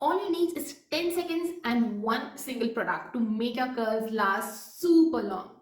All you need is 10 seconds and one single product to make your curls last super long.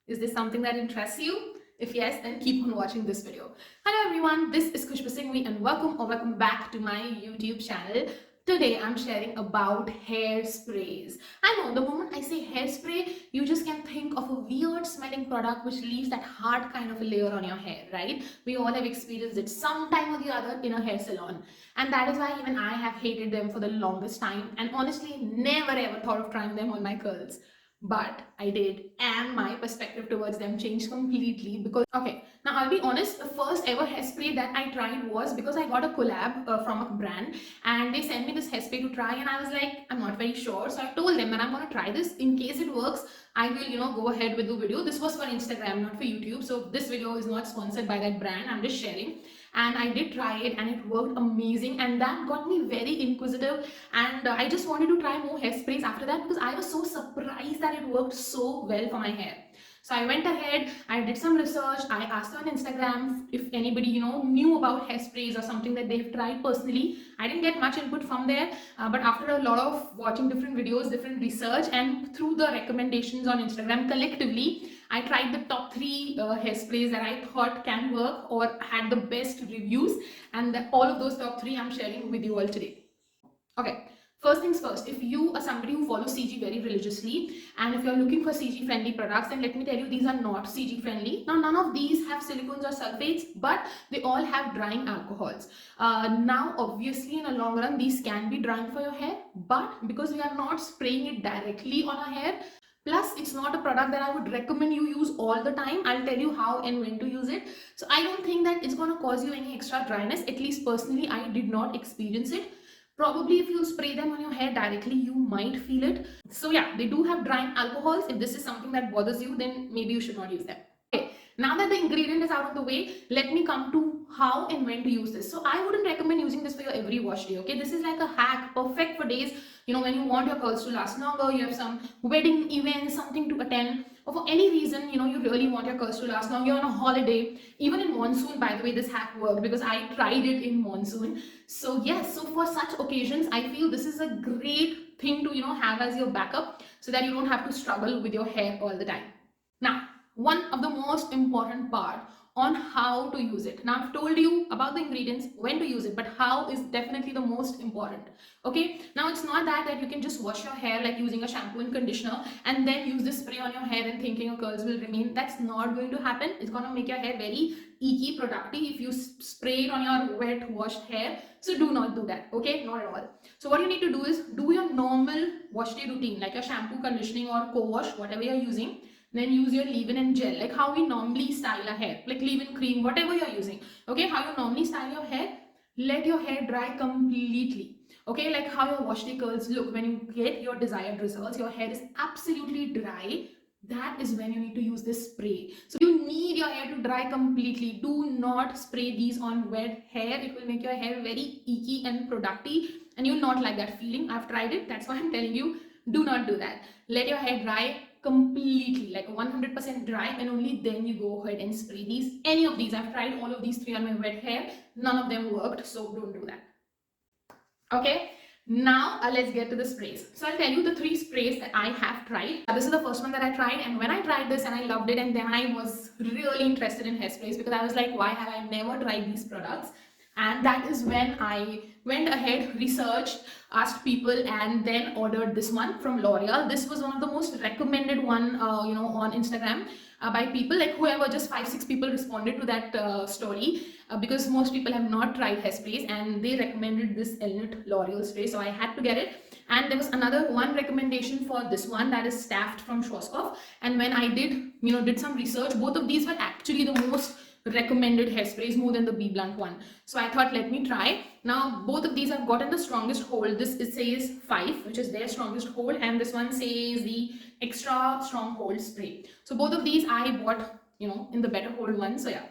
Is this something that interests you? If yes, then keep on watching this video. Hello everyone, this is Kushbu and welcome back to my YouTube channel. Today I'm sharing about hairsprays. I know the moment I say hairspray, you just can think of a weird smelling product which leaves that hard kind of a layer on your hair, right? We all have experienced it sometime or the other in a hair salon. And that is why even I have hated them for the longest time and honestly never ever thought of trying them on my curls. But I did, and my perspective towards them changed completely because, okay, now I'll be honest, the first ever hairspray that I tried was because I got a collab from a brand and they sent me this hairspray to try, and I was like, I'm not very sure. So I told them that I'm going to try this. In case it works, I will, go ahead with the video. This was for Instagram, not for YouTube. So this video is not sponsored by that brand. I'm just sharing. And I did try it and it worked amazing, and that got me very inquisitive, and I just wanted to try more hairsprays after that because I was so surprised that it worked so well for my hair. So I went ahead, I did some research, I asked on Instagram if anybody knew about hairsprays or something that they've tried personally. I didn't get much input from there, but after a lot of watching different videos, different research, and through the recommendations on Instagram collectively, I tried the top 3 hairsprays that I thought can work or had the best reviews, and all of those top 3 I'm sharing with you all today. Okay, first things first, if you are somebody who follows CG very religiously and if you're looking for CG friendly products, then let me tell you, these are not CG friendly. Now, none of these have silicones or sulfates, but they all have drying alcohols. Now, obviously, in a long run, these can be drying for your hair, but because we are not spraying it directly on our hair, plus, it's not a product that I would recommend you use all the time. I'll tell you how and when to use it. So I don't think that it's going to cause you any extra dryness. At least personally, I did not experience it. Probably if you spray them on your hair directly, you might feel it. So yeah, they do have drying alcohols. If this is something that bothers you, then maybe you should not use them. Okay, now that the ingredient is out of the way, let me come to how and when to use this. So I wouldn't recommend using this for your every wash day. Okay, this is like a hack, perfect for days when you want your curls to last longer, you have some wedding event, something to attend, or for any reason you really want your curls to last long, you're on a holiday, even in monsoon. By the way, this hack worked because I tried it in monsoon. So yes, so for such occasions I feel this is a great thing to have as your backup, so that you don't have to struggle with your hair all the time. Now, one of the most important part on how to use it. Now, I've told you about the ingredients, when to use it, but how is definitely the most important. Okay, now it's not that you can just wash your hair like using a shampoo and conditioner and then use this spray on your hair and thinking your curls will remain. That's not going to happen. It's going to make your hair very icky, productive if you spray it on your wet washed hair. So do not do that. Okay, not at all. So what you need to do is do your normal wash day routine, like your shampoo, conditioning, or co-wash, whatever you're using. Then use your leave-in and gel, like how we normally style our hair, like leave-in cream, whatever you're using. Okay, how you normally style your hair. Let your hair dry completely. Okay, like how your wash day curls look when you get your desired results. Your hair is absolutely dry. That is when you need to use this spray. So you need your hair to dry completely. Do not spray these on wet hair. It will make your hair very icky and productive, and you'll not like that feeling. I've tried it. That's why I'm telling you, do not do that. Let your hair dry completely, like 100% dry, and only then you go ahead and spray these. Any of these, I've tried all of these 3 on my wet hair. None of them worked, so don't do that. Okay, now let's get to the sprays. So I'll tell you the 3 sprays that I have tried. This is the first one that I tried, and when I tried this and I loved it, and then I was really interested in hairsprays because I was like, why have I never tried these products? And that is when I went ahead, researched, asked people, and then ordered this one from Loreal. This was one of the most recommended one, on Instagram by people, like whoever, just 5-6 people responded to that story because most people have not tried hairsprays, and they recommended this Elnett Loreal spray, so I had to get it. And there was another one recommendation for this one, that is Taft from Schwarzkopf. And when I did some research, both of these were actually the most recommended hairsprays, more than the Bblunt one. So I thought, let me try. Now both of these have gotten the strongest hold. This it says 5, which is their strongest hold, and this one says the extra strong hold spray. So both of these I bought in the better hold one. So yeah,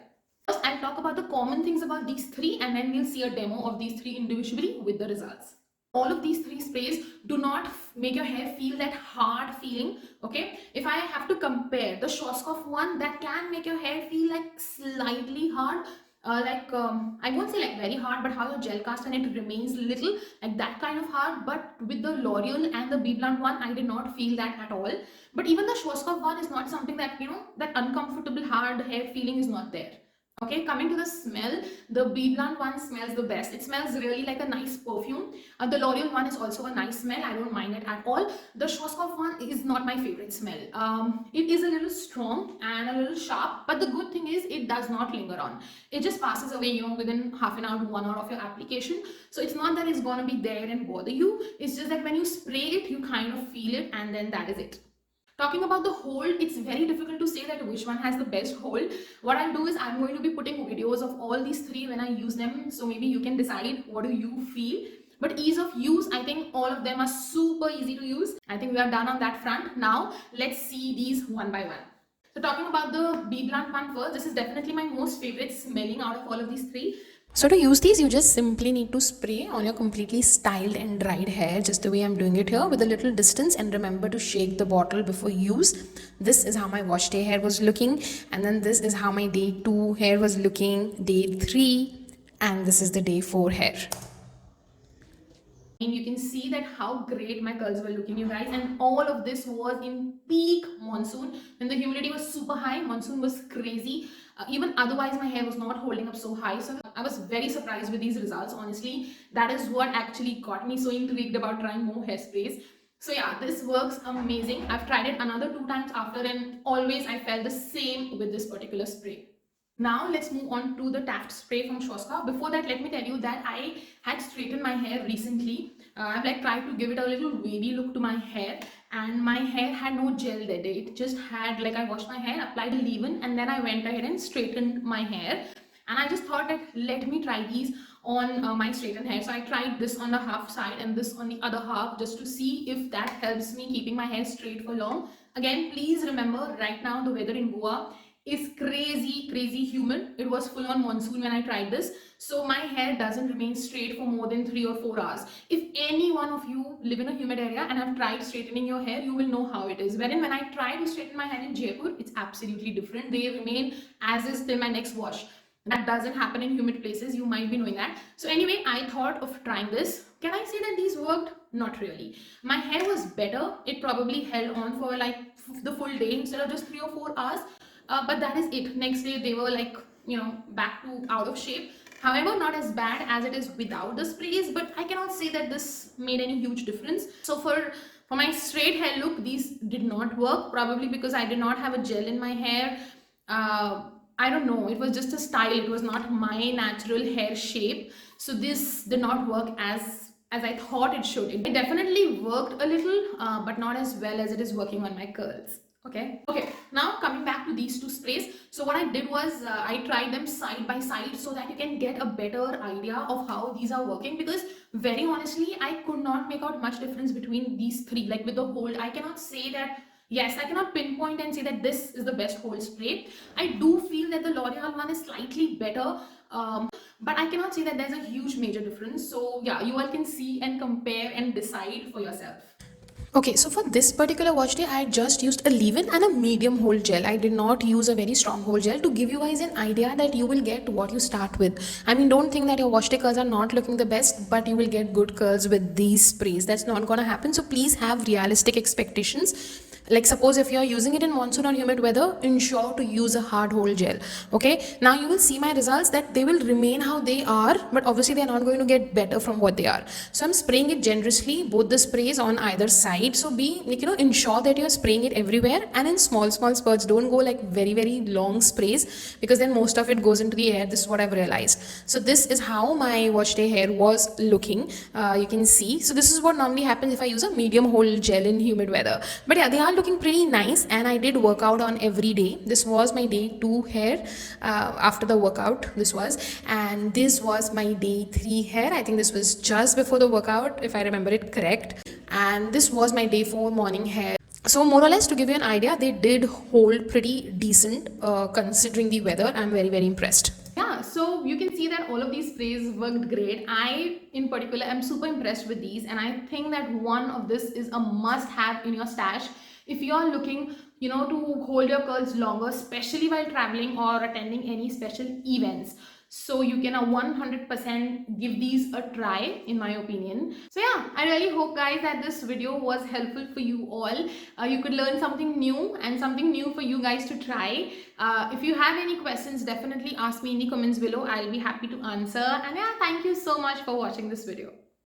first I'll talk about the common things about these 3, and then we'll see a demo of these 3 individually with the results. All of these 3 sprays do not make your hair feel that hard feeling. Okay, if I have to compare the Schwarzkopf one, that can make your hair feel like slightly hard, I won't say like very hard, but how your gel cast and it remains little like that kind of hard. But with the L'Oreal and the Bblunt one, I did not feel that at all. But even the Schwarzkopf one is not something that, that uncomfortable hard hair feeling is not there. Okay, coming to the smell, the Bblunt one smells the best. It smells really like a nice perfume. The L'Oreal one is also a nice smell. I don't mind it at all. The Schwarzkopf one is not my favorite smell. It is a little strong and a little sharp, but the good thing is it does not linger on. It just passes away, within half an hour to 1 hour of your application. So it's not that it's gonna be there and bother you. It's just that when you spray it, you kind of feel it, and then that is it. Talking about the hold, it's very difficult to say that which one has the best hold. What I'll do is I'm going to be putting videos of all these three when I use them, so maybe you can decide what do you feel. But ease of use, I think all of them are super easy to use. I think we are done on that front. Now let's see these one by one. So talking about the Bblunt one first, this is definitely my most favorite smelling out of all of these three. So to use these, you just simply need to spray on your completely styled and dried hair, just the way I'm doing it here, with a little distance, and remember to shake the bottle before use. This is how my wash day hair was looking, and then this is how my day 2 hair was looking, day 3, and this is the day 4 hair. And you can see that how great my curls were looking, you guys, and all of this was in peak monsoon when the humidity was super high. Monsoon was crazy. Even otherwise my hair was not holding up so high, so I was very surprised with these results. Honestly, that is what actually got me so intrigued about trying more hairsprays. So yeah, this works amazing. I've tried it another 2 times after, and always I felt the same with this particular spray. Now let's move on to the Taft spray from Schwarzkopf. Before that, let me tell you that I had straightened my hair recently. I've tried to give it a little wavy look to my hair, and my hair had no gel that day. It just had I washed my hair, applied a leave-in, and then I went ahead and straightened my hair. And I just thought that let me try these on my straightened hair. So I tried this on the half side and this on the other half, just to see if that helps me keeping my hair straight for long. Again, please remember, right now the weather in Goa is crazy humid. It was full on monsoon when I tried this, so my hair doesn't remain straight for more than 3 or 4 hours. If any one of you live in a humid area and have tried straightening your hair, you will know how it is. Wherein when I try to straighten my hair in Jaipur, it's absolutely different. They remain as is till my next wash. That doesn't happen in humid places. You might be knowing that. So anyway, I thought of trying this. Can I say that these worked? Not really. My hair was better. It probably held on for the full day instead of just 3 or 4 hours. But that is it. Next day they were back to out of shape. However, not as bad as it is without the sprays, but I cannot say that this made any huge difference. So for my straight hair look, these did not work, probably because I did not have a gel in my hair. I don't know, it was just a style. It was not my natural hair shape, so this did not work as I thought it should. It definitely worked a little, but not as well as it is working on my curls. Okay, now coming back to these two sprays. So what I did was I tried them side by side so that you can get a better idea of how these are working, because very honestly I could not make out much difference between these three. With the hold, I cannot say that, yes, I cannot pinpoint and say that this is the best hold spray. I do feel that the L'Oreal one is slightly better, but I cannot say that there's a huge major difference. So yeah, you all can see and compare and decide for yourself. Okay, so for this particular wash day, I just used a leave-in and a medium hold gel. I did not use a very strong hold gel, to give you guys an idea that you will get what you start with. I mean, don't think that your wash day curls are not looking the best, but you will get good curls with these sprays. That's not gonna happen. So please have realistic expectations. Suppose if you're using it in monsoon or humid weather, ensure to use a hard hold gel. Okay, now you will see my results that they will remain how they are, but obviously they're not going to get better from what they are. So I'm spraying it generously, both the sprays on either side. So ensure that you're spraying it everywhere and in small spurts. Don't go very long sprays, because then most of it goes into the air. This is what I've realized. So this is how my wash day hair was looking. You can see. So this is what normally happens if I use a medium hold gel in humid weather. But yeah, they are looking pretty nice, and I did work out on every day. This was my day 2 hair after the workout. This was, and this was my day 3 hair. I think this was just before the workout, if I remember it correct. And this was my day 4 morning hair. So more or less, to give you an idea, they did hold pretty decent considering the weather. I'm very impressed. Yeah, so you can see that all of these sprays worked great. I in particular am super impressed with these, and I think that one of this is a must have in your stash if you are looking to hold your curls longer, especially while traveling or attending any special events. So you can 100% give these a try, in my opinion. So yeah, I really hope guys that this video was helpful for you all. You could learn something new and something new for you guys to try. If you have any questions, definitely ask me in the comments below. I'll be happy to answer. And yeah, thank you so much for watching this video.